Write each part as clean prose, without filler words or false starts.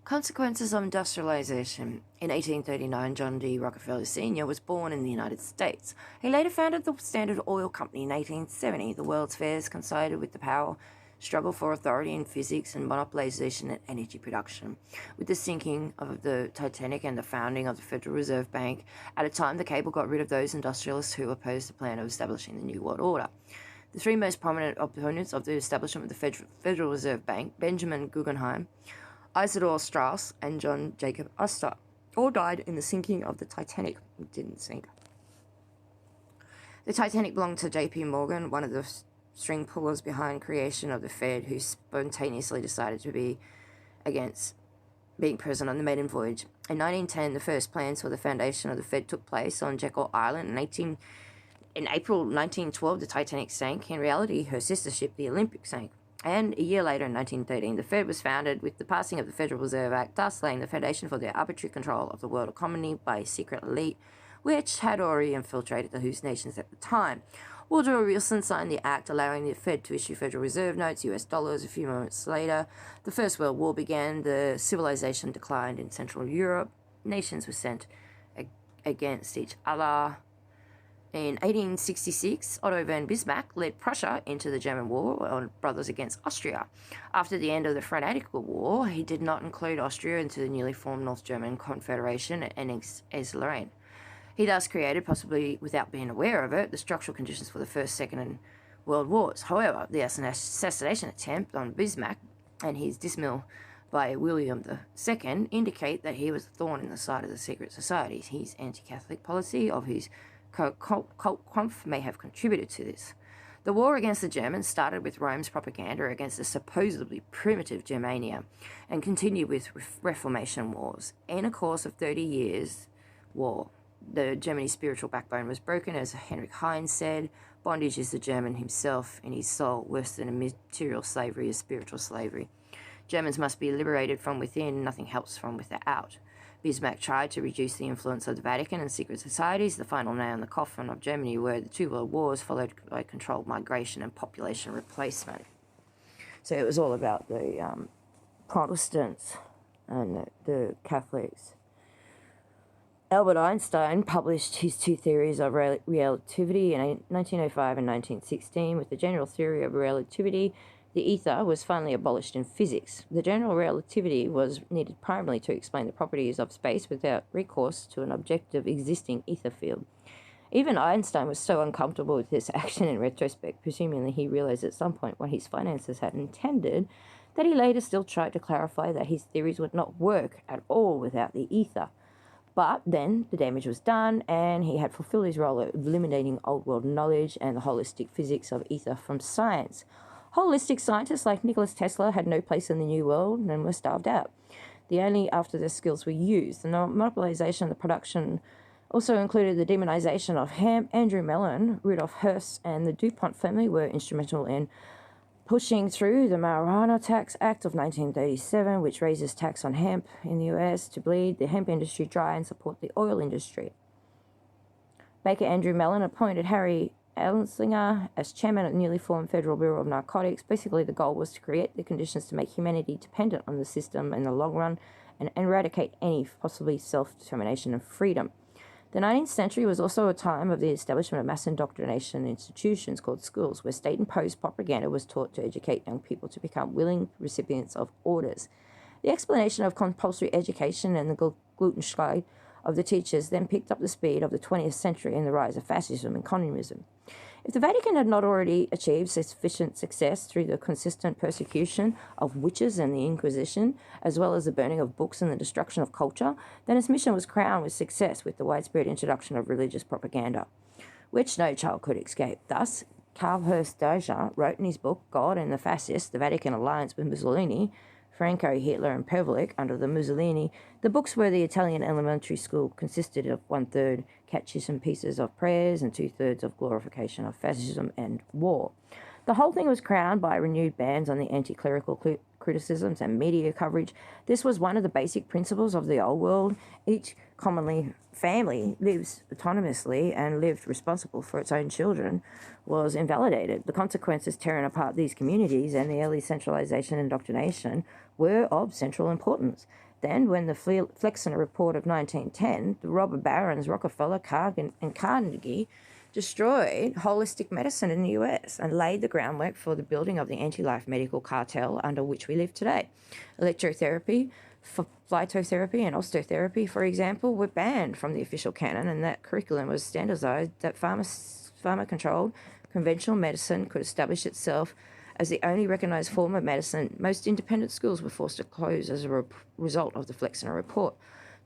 Consequences of industrialization. In 1839, John D. Rockefeller Sr. was born in the United States. He later founded the Standard Oil Company in 1870. The World's Fairs coincided with the power struggle for authority in physics and monopolization and energy production. With the sinking of the Titanic and the founding of the Federal Reserve Bank, at a time the cable got rid of those industrialists who opposed the plan of establishing the New World Order. The three most prominent opponents of the establishment of the Federal Reserve Bank, Benjamin Guggenheim, Isidor Straus, and John Jacob Astor, all died in the sinking of the Titanic. It didn't sink. The Titanic belonged to J.P. Morgan, one of the string pullers behind creation of the Fed, who spontaneously decided to be against being present on the maiden voyage. In 1910, the first plans for the foundation of the Fed took place on Jekyll Island. In April 1912, the Titanic sank. In reality, her sister ship, the Olympic, sank. And a year later, in 1913, the Fed was founded with the passing of the Federal Reserve Act, thus laying the foundation for the arbitrary control of the world economy by a secret elite, which had already infiltrated the host nations at the time. Woodrow Wilson signed the act, allowing the Fed to issue Federal Reserve notes, US dollars. A few moments later, the First World War began. The civilization declined in Central Europe. Nations were sent against each other. In 1866, Otto von Bismarck led Prussia into the German War on brothers against Austria. After the end of the Fanatical War, he did not include Austria into the newly formed North German Confederation and annexed Lorraine. He thus created, possibly without being aware of it, the structural conditions for the First, Second, and World Wars. However, the assassination attempt on Bismarck and his dismissal by William II indicate that he was a thorn in the side of the secret societies. His anti-Catholic policy of his cult may have contributed to this. The war against the Germans started with Rome's propaganda against the supposedly primitive Germania and continued with Reformation wars. In a course of 30 years' war, the Germany's spiritual backbone was broken, as Heinrich Heine said. Bondage is the German himself in his soul. Worse than a material slavery is spiritual slavery. Germans must be liberated from within. Nothing helps from without. Bismarck tried to reduce the influence of the Vatican and secret societies. The final nail in the coffin of Germany were the two world wars, followed by controlled migration and population replacement. So it was all about the Protestants and the Catholics. Albert Einstein published his two theories of relativity in 1905 and 1916. With the general theory of relativity, the ether was finally abolished in physics. The general relativity was needed primarily to explain the properties of space without recourse to an objective existing ether field. Even Einstein was so uncomfortable with this action in retrospect, presumably he realized at some point what his finances had intended, that he later still tried to clarify that his theories would not work at all without the ether. But then the damage was done, and he had fulfilled his role of eliminating old world knowledge and the holistic physics of ether from science. Holistic scientists like Nikola Tesla had no place in the New World and were starved out. Only after their skills were used. The monopolization of the production also included the demonization of hemp. Andrew Mellon, Rudolf Hearst, and the DuPont family were instrumental in pushing through the Marijuana Tax Act of 1937, which raises tax on hemp in the US to bleed the hemp industry dry and support the oil industry. Baker Andrew Mellon appointed Harry Anslinger as chairman of the newly formed Federal Bureau of Narcotics. Basically, the goal was to create the conditions to make humanity dependent on the system in the long run and eradicate any possibly self-determination and freedom. The 19th century was also a time of the establishment of mass indoctrination institutions called schools, where state-imposed propaganda was taught to educate young people to become willing recipients of orders. The explanation of compulsory education and the Gluttenschlag of the teachers then picked up the speed of the 20th century and the rise of fascism and communism. If the Vatican had not already achieved sufficient success through the consistent persecution of witches and the Inquisition, as well as the burning of books and the destruction of culture, then its mission was crowned with success with the widespread introduction of religious propaganda, which no child could escape. Thus, Karl Herst-Dager wrote in his book God and the Fascists, the Vatican Alliance with Mussolini, Franco, Hitler, and Pavlik under the Mussolini. The books were the Italian elementary school consisted of 1/3 catechism pieces of prayers and 2/3 of glorification of fascism and war. The whole thing was crowned by renewed bans on the anti-clerical criticisms and media coverage. This was one of the basic principles of the old world. Each commonly family lives autonomously and lived responsible for its own children was invalidated. The consequences tearing apart these communities and the early centralization and indoctrination were of central importance. Then, when the Flexner Report of 1910, the robber barons Rockefeller, and Carnegie destroyed holistic medicine in the US and laid the groundwork for the building of the anti-life medical cartel under which we live today. Electrotherapy, phytotherapy, and osteotherapy, for example, were banned from the official canon, and that curriculum was standardized that pharma-controlled conventional medicine could establish itself as the only recognized form of medicine. Most independent schools were forced to close as a result of the Flexner Report.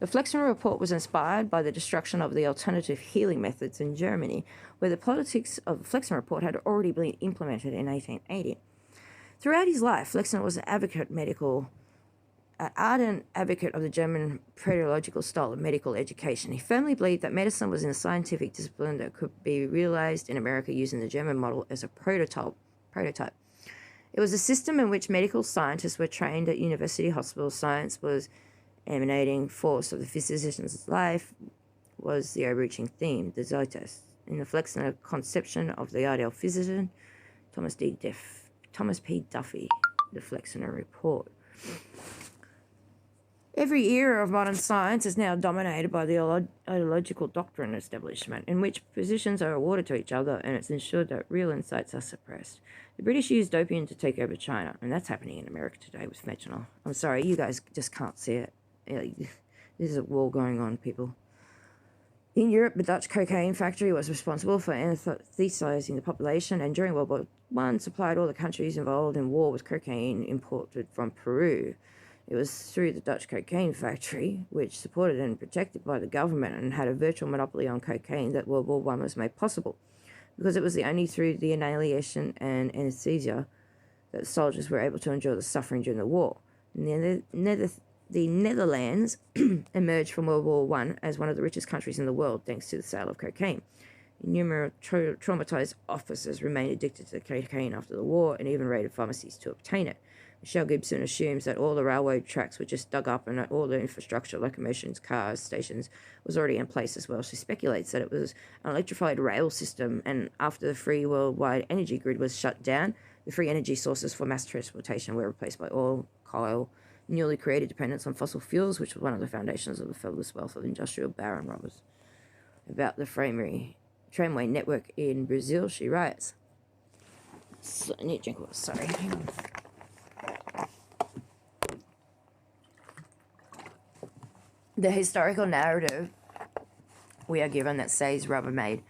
The Flexner Report was inspired by the destruction of the alternative healing methods in Germany, where the politics of the Flexner Report had already been implemented in 1880. Throughout his life, Flexner was an ardent advocate of the German pedagogical style of medical education. He firmly believed that medicine was a scientific discipline that could be realized in America using the German model as a prototype. It was a system in which medical scientists were trained at university hospitals. Science was emanating force of the physician's life, was the overreaching theme, the zeitgeist. In the Flexner conception of the ideal physician, Thomas P. Duffy, the Flexner Report. Every era of modern science is now dominated by the ideological doctrine establishment, in which positions are awarded to each other, and it's ensured that real insights are suppressed. The British used opium to take over China, and that's happening in America today with fentanyl. I'm sorry, you guys just can't see it. There's a war going on, people. In Europe, the Dutch cocaine factory was responsible for anesthetizing the population, and during World War I supplied all the countries involved in war with cocaine imported from Peru. It was through the Dutch cocaine factory, which supported and protected by the government and had a virtual monopoly on cocaine, that World War I was made possible, because it was the only through the annihilation and anesthesia that soldiers were able to endure the suffering during the war. The Netherlands emerged from World War I as one of the richest countries in the world thanks to the sale of cocaine. Numerous traumatized officers remained addicted to cocaine after the war and even raided pharmacies to obtain it. Michelle Gibson assumes that all the railway tracks were just dug up and that all the infrastructure, locomotions, cars, stations, was already in place as well. She speculates that it was an electrified rail system, and after the free worldwide energy grid was shut down, the free energy sources for mass transportation were replaced by oil, coal, newly created dependence on fossil fuels, which was one of the foundations of the fabulous wealth of industrial baron robbers. About the tramway network in Brazil, she writes, I need to drink water, sorry. Hang on. The historical narrative we are given that says rubber made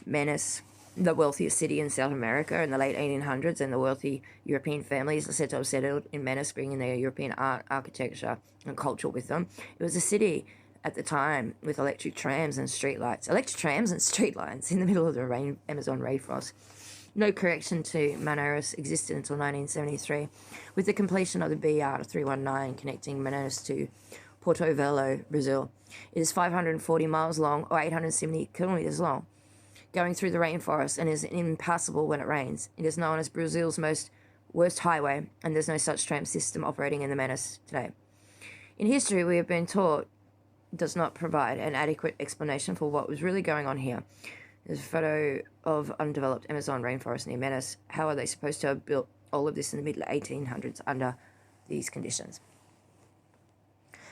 Venice the wealthiest city in South America in the late 1800s, and the wealthy European families are said to have settled in Venice, bringing their European art, architecture, and culture with them. It was a city at the time with electric trams and streetlights. Electric trams and streetlights in the middle of the Amazon rainforest. No correction to Manaus existed until 1973, with the completion of the BR 319 connecting Manaus to Porto Velho, Brazil. It is 540 miles long, or 870 kilometers long, going through the rainforest, and is impassable when it rains. It is known as Brazil's worst highway, and there's no such tram system operating in the Manaus today. In history, we have been taught does not provide an adequate explanation for what was really going on here. There's a photo of undeveloped Amazon rainforest near Manaus. How are they supposed to have built all of this in the mid-1800s under these conditions?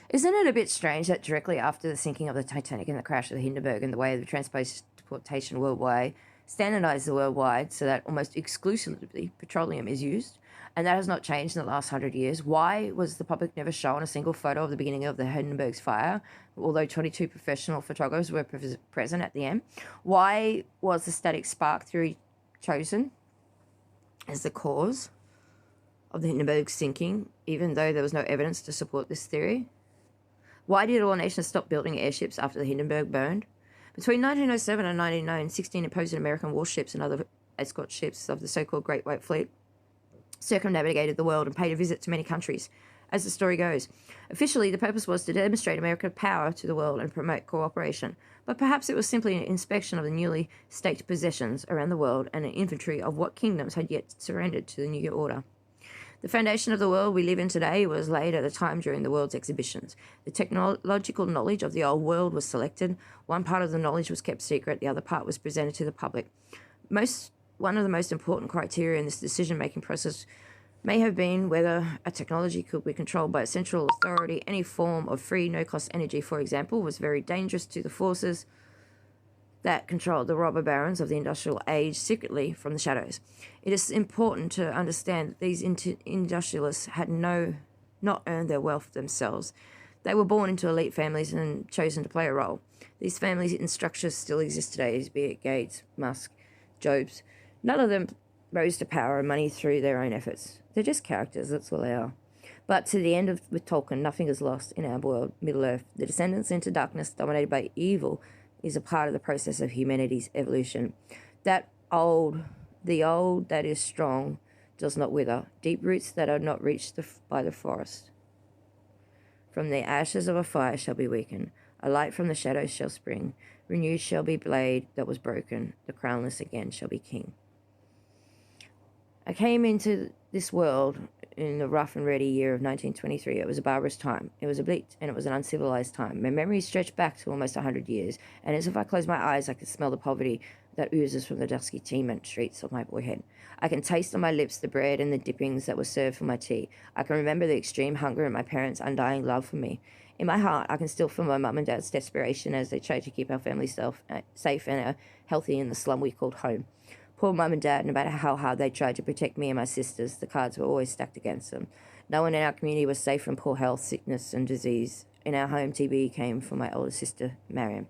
Isn't it a bit strange that directly after the sinking of the Titanic and the crash of the Hindenburg and the way of transportation worldwide standardized the worldwide so that almost exclusively petroleum is used, and that has not changed in the last 100 years? Why was the public never shown a single photo of the beginning of the Hindenburg's fire, although 22 professional photographers were present at the end? Why was the static spark theory chosen as the cause of the Hindenburg sinking, even though there was no evidence to support this theory? Why did all nations stop building airships after the Hindenburg burned? Between 1907 and 1909, 16 imposing American warships and other escort ships of the so-called Great White Fleet circumnavigated the world and paid a visit to many countries. As the story goes, officially the purpose was to demonstrate American power to the world and promote cooperation, but perhaps it was simply an inspection of the newly staked possessions around the world and an inventory of what kingdoms had yet surrendered to the New Order. The foundation of the world we live in today was laid at a time during the world's exhibitions. The technological knowledge of the old world was selected. One part of the knowledge was kept secret. The other part was presented to the public. One of the most important criteria in this decision-making process may have been whether a technology could be controlled by a central authority. Any form of free, no-cost energy, for example, was very dangerous to the forces that controlled the robber barons of the industrial age secretly from the shadows. It is important to understand that these industrialists had not earned their wealth themselves. They were born into elite families and chosen to play a role. These families and structures still exist today, be it Gates, Musk, Jobs. None of them rose to power and money through their own efforts. They're just characters, that's all they are. But to the end of with Tolkien, nothing is lost in our world, Middle-earth. The descendants into darkness dominated by evil is a part of the process of humanity's evolution. The old that is strong does not wither. Deep roots that are not reached by the forest. From the ashes of a fire shall be weakened. A light from the shadows shall spring. Renewed shall be blade that was broken. The crownless again shall be king. I came into this world in the rough and ready year of 1923. It was a barbarous time. It was a bleak and it was an uncivilized time. My memories stretch back to almost 100 years, and as if I close my eyes, I can smell the poverty that oozes from the dusky tenement streets of my boyhood. I can taste on my lips the bread and the dippings that were served for my tea. I can remember the extreme hunger and my parents' undying love for me. In my heart, I can still feel my mum and dad's desperation as they tried to keep our family safe and healthy in the slum we called home. Poor mum and dad, no matter how hard they tried to protect me and my sisters, the cards were always stacked against them. No one in our community was safe from poor health, sickness, and disease. In our home, TB came from my older sister, Mariam.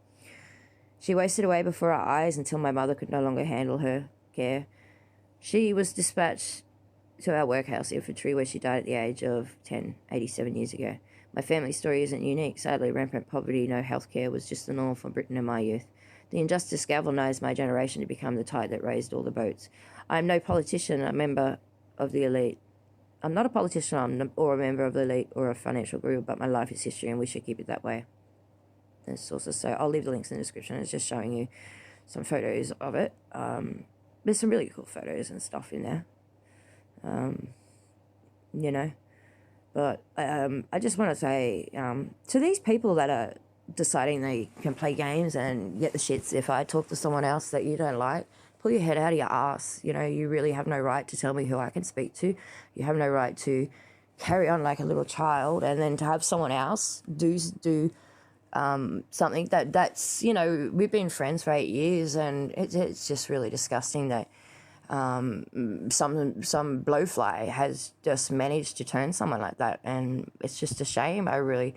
She wasted away before our eyes until my mother could no longer handle her care. She was dispatched to our workhouse infantry, where she died at the age of 10, 87 years ago. My family story isn't unique. Sadly, rampant poverty, no health care was just the norm for Britain in my youth. The injustice galvanized my generation to become the tide that raised all the boats. I am no politician, a member of the elite. I'm not a politician or a member of the elite or a financial group, but my life is history and we should keep it that way. There's sources, so I'll leave the links in the description. It's just showing you some photos of it. There's some really cool photos and stuff in there. But I just want to say to these people that are deciding they can play games and get the shits if I talk to someone else that you don't like, pull your head out of your ass. You really have no right to tell me who I can speak to. You have no right to carry on like a little child and then to have someone else do something that's we've been friends for 8 years, and it's just really disgusting that some blowfly has just managed to turn someone like that, and it's just a shame. I really